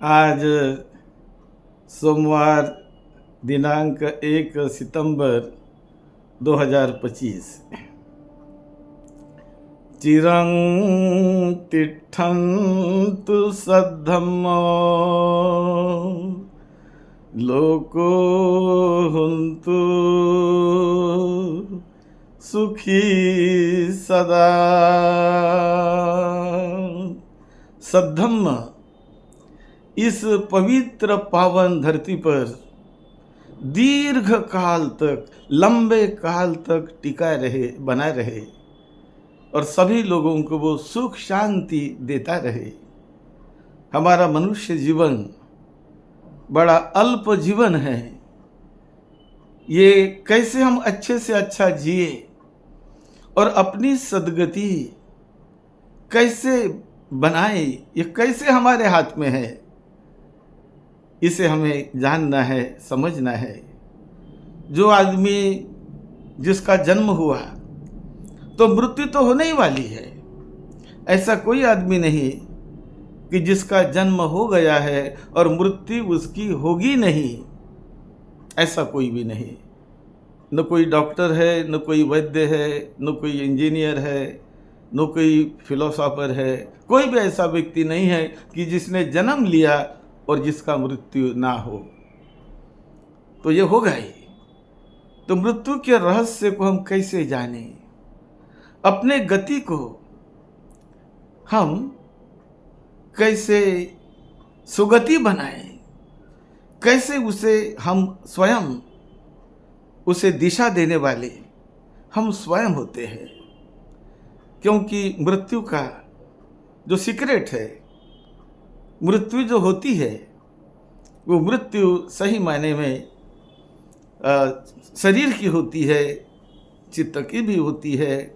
आज सोमवार दिनांक 1 सितंबर 2025। चिरं तिष्ठन्तु सद्धम्मो लोको हुन्तु सुखी सदा। सद्धम्म इस पवित्र पावन धरती पर दीर्घ काल तक, लंबे काल तक टिका रहे, बना रहे और सभी लोगों को वो सुख शांति देता रहे। हमारा मनुष्य जीवन बड़ा अल्प जीवन है। ये कैसे हम अच्छे से अच्छा जिए और अपनी सद्गति कैसे बनाए, ये कैसे हमारे हाथ में है। इसे हमें जानना है, समझना है। जो आदमी जिसका जन्म हुआ तो मृत्यु तो होने ही वाली है। ऐसा कोई आदमी नहीं कि जिसका जन्म हो गया है और मृत्यु उसकी होगी नहीं। ऐसा कोई भी नहीं। न कोई डॉक्टर है, न कोई वैद्य है, न कोई इंजीनियर है, न कोई फिलोसोफर है। कोई भी ऐसा व्यक्ति नहीं है कि जिसने जन्म लिया और जिसका मृत्यु ना हो। तो ये होगा ही। तो मृत्यु के रहस्य को हम कैसे जाने, अपने गति को हम कैसे सुगति बनाएं, कैसे उसे हम स्वयं, उसे दिशा देने वाले हम स्वयं होते हैं। क्योंकि मृत्यु का जो सीक्रेट है, मृत्यु जो होती है, वो मृत्यु सही मायने में शरीर की होती है, चित्त की भी होती है।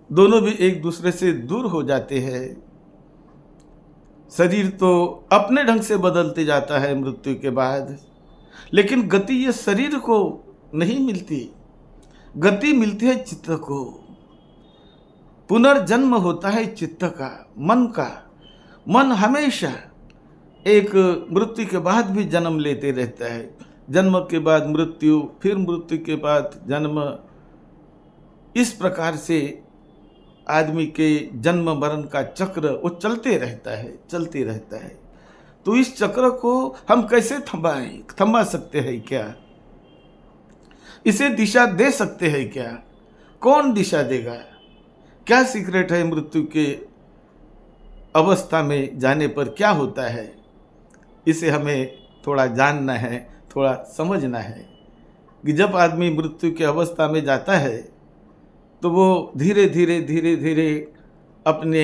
दोनों भी एक दूसरे से दूर हो जाते हैं। शरीर तो अपने ढंग से बदलते जाता है मृत्यु के बाद, लेकिन गति ये शरीर को नहीं मिलती। गति मिलती है चित्त को। पुनर्जन्म होता है चित्त का, मन का। मन हमेशा एक मृत्यु के बाद भी जन्म लेते रहता है। जन्म के बाद मृत्यु, फिर मृत्यु के बाद जन्म। इस प्रकार से आदमी के जन्म मरण का चक्र वो चलते रहता है, चलते रहता है। तो इस चक्र को हम कैसे थमा सकते हैं क्या? इसे दिशा दे सकते हैं क्या? कौन दिशा देगा? क्या सीक्रेट है मृत्यु के अवस्था में जाने पर क्या होता है? इसे हमें थोड़ा जानना है, थोड़ा समझना है कि जब आदमी मृत्यु की अवस्था में जाता है तो वो धीरे धीरे अपने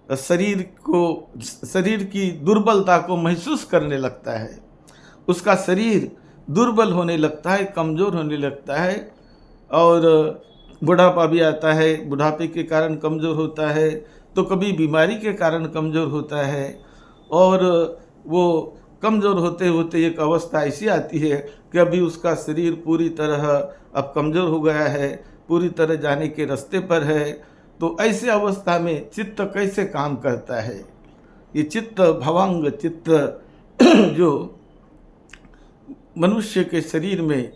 शरीर की दुर्बलता को महसूस करने लगता है। उसका शरीर दुर्बल होने लगता है, कमज़ोर होने लगता है और बुढ़ापा भी आता है। बुढ़ापे के कारण कमज़ोर होता है, तो कभी बीमारी के कारण कमज़ोर होता है। और वो कमज़ोर होते होते एक अवस्था ऐसी आती है कि अभी उसका शरीर पूरी तरह अब कमज़ोर हो गया है, पूरी तरह जाने के रास्ते पर है। तो ऐसे अवस्था में चित्त कैसे काम करता है? ये चित्त, भवंग चित्त जो मनुष्य के शरीर में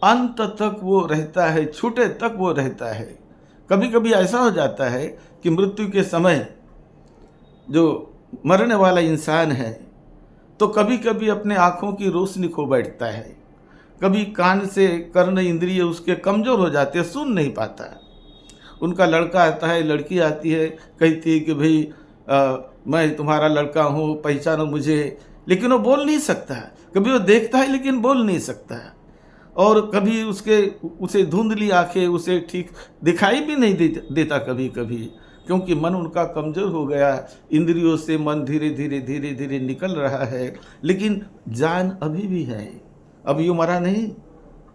अंत तक वो रहता है, छूटे तक वो रहता है। कभी कभी ऐसा हो जाता है कि मृत्यु के समय जो मरने वाला इंसान है तो कभी कभी अपने आँखों की रोशनी खो बैठता है। कभी कान से कर्ण इंद्रिय उसके कमज़ोर हो जाते हैं, सुन नहीं पाता। उनका लड़का आता है, लड़की आती है, कहती है कि भाई मैं तुम्हारा लड़का हूँ, पहचानो मुझे। लेकिन वो बोल नहीं सकता। कभी वो देखता है लेकिन बोल नहीं सकता। और कभी उसे धुंधली आंखें उसे ठीक दिखाई भी नहीं देता कभी कभी, क्योंकि मन उनका कमज़ोर हो गया। इंद्रियों से मन धीरे धीरे निकल रहा है, लेकिन जान अभी भी है, अभी वो मरा नहीं।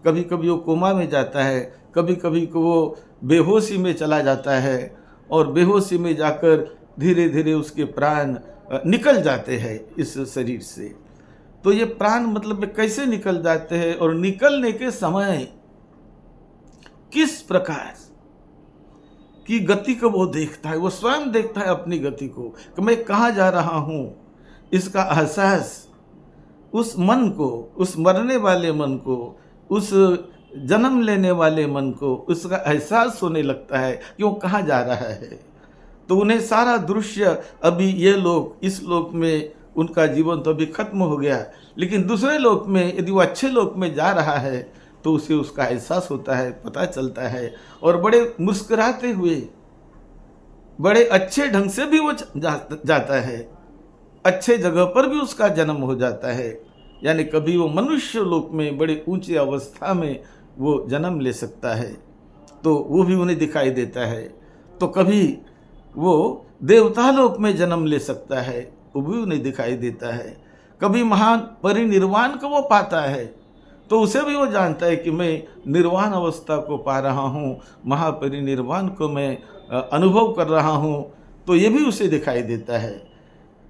कभी कभी वो कोमा में जाता है, कभी कभी को वो बेहोशी में चला जाता है और बेहोशी में जाकर धीरे धीरे उसके प्राण निकल जाते हैं इस शरीर से। तो ये प्राण मतलब कैसे निकल जाते हैं और निकलने के समय किस प्रकार की गति को वो देखता है, वो स्वयं देखता है अपनी गति को कि मैं कहाँ जा रहा हूँ, इसका एहसास उस मन को, उस मरने वाले मन को, उस जन्म लेने वाले मन को उसका एहसास होने लगता है कि वो कहाँ जा रहा है। तो उन्हें सारा दृश्य, अभी ये लोग इस लोक में उनका जीवन तो अभी खत्म हो गया, लेकिन दूसरे लोक में यदि वो अच्छे लोक में जा रहा है तो उसे उसका एहसास होता है, पता चलता है, और बड़े मुस्कुराते हुए, बड़े अच्छे ढंग से भी वो जाता है, अच्छे जगह पर भी उसका जन्म हो जाता है। यानी कभी वो मनुष्य लोक में बड़े ऊंचे अवस्था में वो जन्म ले सकता है, तो वो भी उन्हें दिखाई देता है। तो कभी वो देवता लोक में जन्म ले सकता है, वो भी उन्हें दिखाई देता है। कभी महान परिनिर्वाण को वो पाता है, तो उसे भी वो जानता है कि मैं निर्वाण अवस्था को पा रहा हूँ, महापरिनिर्वाण को मैं अनुभव कर रहा हूँ, तो ये भी उसे दिखाई देता है,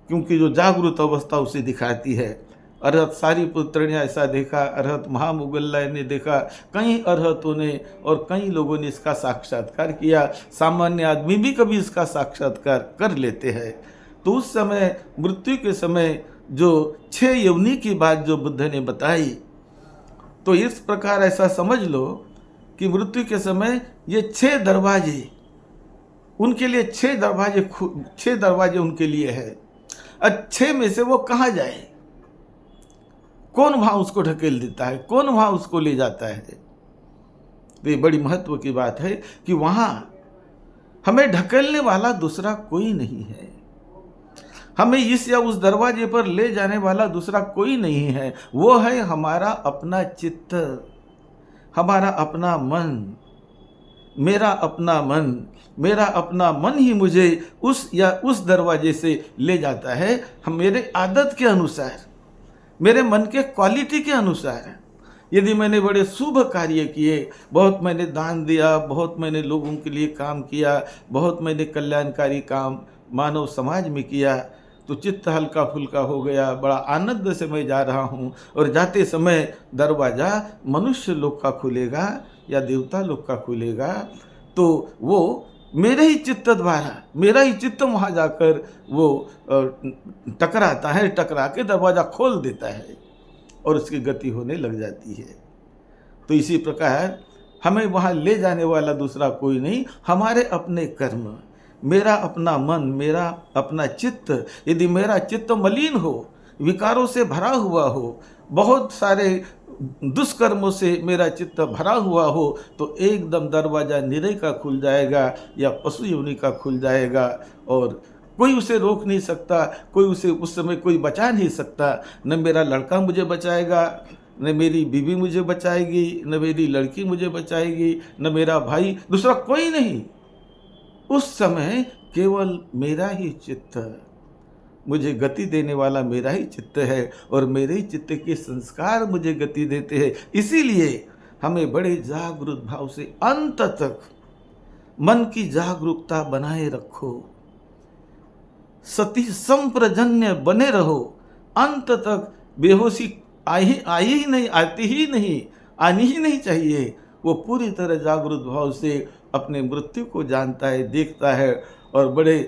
क्योंकि जो जागृत अवस्था उसे दिखाती है। अरहत सारीपुत्र ने ऐसा देखा, अरहत महामुगल्ला ने देखा, कई अरहतों ने और कई लोगों ने इसका साक्षात्कार किया। सामान्य आदमी भी कभी इसका साक्षात्कार कर लेते हैं। तो उस समय, मृत्यु के समय, जो 6 योनि की बात जो बुद्ध ने बताई, तो इस प्रकार ऐसा समझ लो कि मृत्यु के समय ये 6 दरवाजे उनके लिए, 6 दरवाजे उनके लिए है। अच्छे में से वो कहाँ जाए, कौन वहां उसको ढकेल देता है, कौन वहां उसको ले जाता है। तो ये बड़ी महत्व की बात है कि वहां हमें ढकेलने वाला दूसरा कोई नहीं है, हमें इस या उस दरवाजे पर ले जाने वाला दूसरा कोई नहीं है। वो है हमारा अपना चित्त, हमारा अपना मन, मेरा अपना मन। मेरा अपना मन ही मुझे उस या उस दरवाजे से ले जाता है, हम मेरे आदत के अनुसार, मेरे मन के क्वालिटी के अनुसार। यदि मैंने बड़े शुभ कार्य किए, बहुत मैंने दान दिया, बहुत मैंने लोगों के लिए काम किया, बहुत मैंने कल्याणकारी काम मानव समाज में किया, तो चित्त हल्का फुल्का हो गया, बड़ा आनंद से मैं जा रहा हूँ। और जाते समय दरवाज़ा मनुष्य लोक का खुलेगा या देवता लोक का खुलेगा, तो वो मेरे ही चित्त द्वारा, मेरा ही चित्त वहाँ जाकर वो टकराता है, टकरा के दरवाज़ा खोल देता है और उसकी गति होने लग जाती है। तो इसी प्रकार हमें वहाँ ले जाने वाला दूसरा कोई नहीं, हमारे अपने कर्म, मेरा अपना मन, मेरा अपना चित्त। यदि मेरा चित्त मलिन हो, विकारों से भरा हुआ हो, बहुत सारे दुष्कर्मों से मेरा चित्त भरा हुआ हो, तो एकदम दरवाज़ा निरे का खुल जाएगा या पशु योनि का खुल जाएगा, और कोई उसे रोक नहीं सकता, कोई उसे उस समय कोई बचा नहीं सकता। न मेरा लड़का मुझे बचाएगा, न मेरी बीवी मुझे बचाएगी, न मेरी लड़की मुझे बचाएगी, न मेरा भाई, दूसरा कोई नहीं। उस समय केवल मेरा ही चित्त, मुझे गति देने वाला मेरा ही चित्त है, और मेरे ही चित्त के संस्कार मुझे गति देते हैं। इसीलिए हमें बड़े जागरूक भाव से अंत तक मन की जागरूकता बनाए रखो, सती संप्रजन्य बने रहो। अंत तक बेहोशी आई ही नहीं, आती ही नहीं, आनी ही नहीं चाहिए। वो पूरी तरह जागरूक भाव से अपने मृत्यु को जानता है, देखता है, और बड़े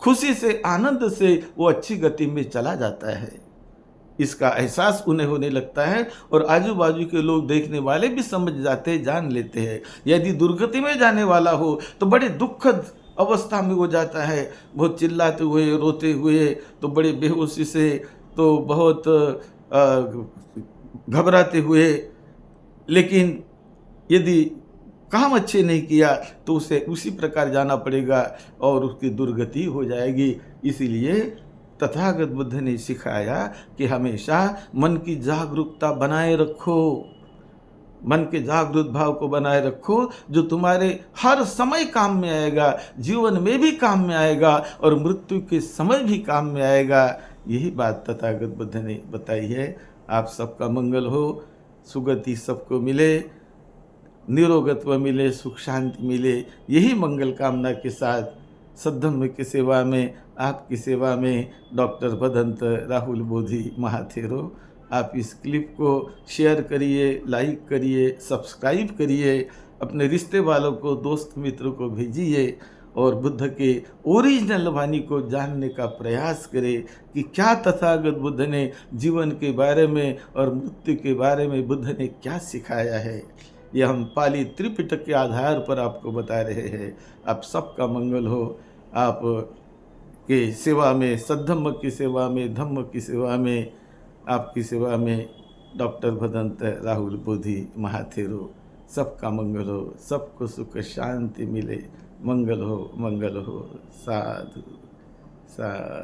खुशी से, आनंद से वो अच्छी गति में चला जाता है। इसका एहसास उन्हें होने लगता है, और आजू बाजू के लोग, देखने वाले भी समझ जाते, जान लेते हैं। यदि दुर्गति में जाने वाला हो तो बड़े दुखद अवस्था में वो जाता है, बहुत चिल्लाते हुए, रोते हुए, तो बड़े बेहोशी से, तो बहुत घबराते हुए। लेकिन यदि काम अच्छे नहीं किया तो उसे उसी प्रकार जाना पड़ेगा और उसकी दुर्गति हो जाएगी। इसीलिए तथागत बुद्ध ने सिखाया कि हमेशा मन की जागरूकता बनाए रखो, मन के जागरूक भाव को बनाए रखो, जो तुम्हारे हर समय काम में आएगा, जीवन में भी काम में आएगा और मृत्यु के समय भी काम में आएगा। यही बात तथागत बुद्ध ने बताई है। आप सबका मंगल हो, सुगति सबको मिले, निरोगत्व मिले, सुख शांति मिले। यही मंगल कामना के साथ सद्धम्म की सेवा में, आपकी सेवा में डॉक्टर भदंत राहुल बोधि महाथेरो। आप इस क्लिप को शेयर करिए, लाइक करिए, सब्सक्राइब करिए, अपने रिश्ते वालों को, दोस्त मित्रों को भेजिए, और बुद्ध के ओरिजिनल वाणी को जानने का प्रयास करें कि क्या तथागत बुद्ध ने जीवन के बारे में और मृत्यु के बारे में बुद्ध ने क्या सिखाया है। ये हम पाली त्रिपिटक के आधार पर आपको बता रहे हैं। आप सबका मंगल हो। आप के सेवा में, सद्धम्म की सेवा में, धम्म की सेवा में, आपकी सेवा में डॉक्टर भदंत राहुल बोधि महाथेरो। सबका मंगल हो, सबको सुख शांति मिले। मंगल हो, मंगल हो। साधु साधु।